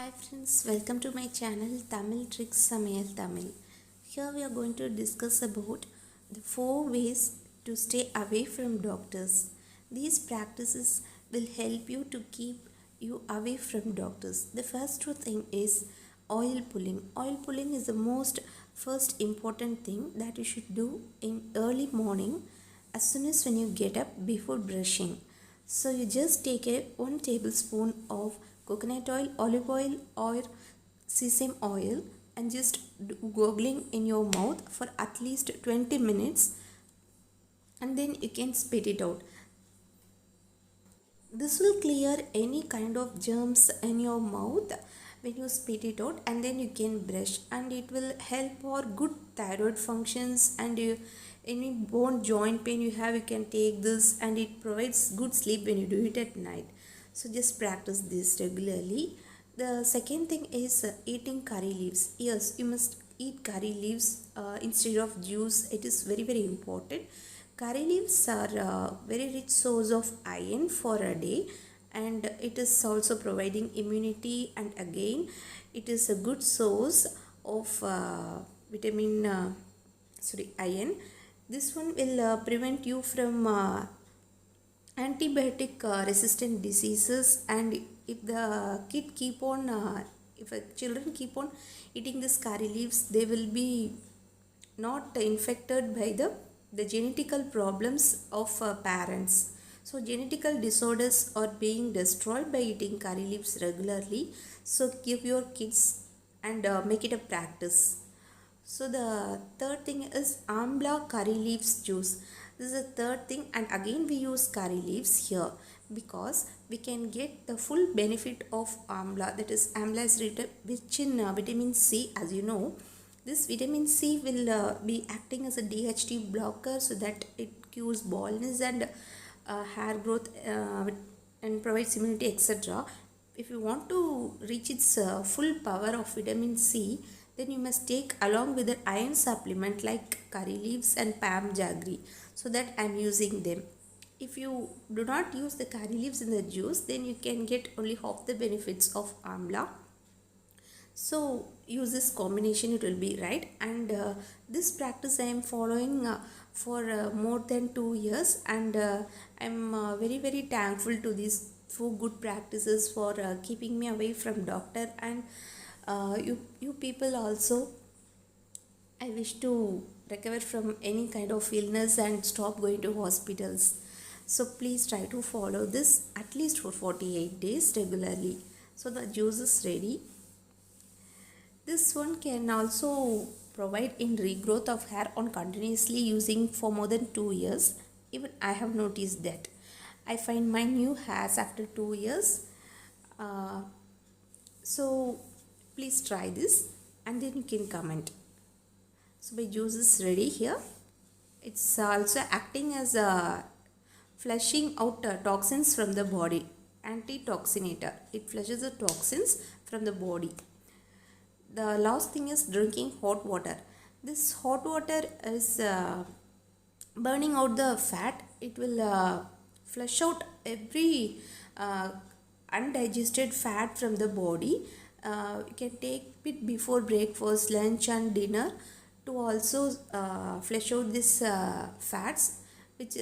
Hi friends, welcome to my channel Tamil Tricks Samayal Tamil. Here we are going to discuss about the 4 ways to stay away from doctors. These practices will help you to keep you away from doctors. The first thing is oil pulling. Oil pulling is the most first important thing that you should do in early morning as soon as when you get up before brushing. So you just take a 1 tablespoon of coconut oil, olive oil or sesame oil and just goggling in your mouth for at least 20 minutes and then you can spit it out. This will clear any kind of germs in your mouth when you spit it out, and then you can brush, and it will help for good thyroid functions, and any bone joint pain you have, you can take this, and it provides good sleep when you do it at night. So just practice this regularly. The second thing is eating curry leaves. Yes, you must eat curry leaves instead of juice. It is very important. Curry leaves are a very rich source of iron for a day, and it is also providing immunity, and again it is a good source of vitamin iron. This one will prevent you from antibiotic resistant diseases, and if the kid keep on if children keep on eating this curry leaves, they will be not infected by the genetical problems of parents. So genetical disorders are being destroyed by eating curry leaves regularly. So give your kids and make it a practice. So the third thing is amla curry leaves juice. This is the third thing, and again we use curry leaves here because we can get the full benefit of amla. That is, amla is rich in vitamin C, as you know. This vitamin C will be acting as a DHT blocker, so that it cures baldness and hair growth and provides immunity, etc. If you want to reach its full power of vitamin C, then you must take along with an iron supplement like curry leaves and palm jaggery. So that I am using them. If you do not use the curry leaves in the juice, then you can get only half the benefits of amla. So use this combination, it will be right. And this practice I am following for more than 2 years, and I am very thankful to these 4 good practices for keeping me away from doctor, and you people also. I wish to recover from any kind of illness and stop going to hospitals. So please try to follow this at least for 48 days regularly. So the juice is ready. This one can also provide in regrowth of hair on continuously using for more than 2 years. Even I have noticed that. I find my new hairs after 2 years. So please try this and then you can comment. So my juice is ready here. It's also acting as a flushing out toxins from the body. Antitoxinator. It flushes the toxins from the body. The last thing is drinking hot water. This hot water is burning out the fat. It will flush out every undigested fat from the body. You can take it before breakfast, lunch and dinner to also flush out these fats which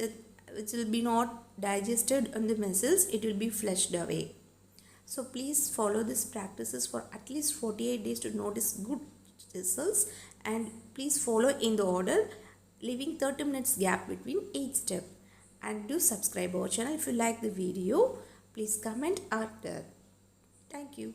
will be not digested on the muscles. It will be flushed away. So please follow these practices for at least 48 days to notice good results, and please follow in the order, leaving 30 minutes gap between each step, and do subscribe our channel if you like the video. Please comment after. Thank you.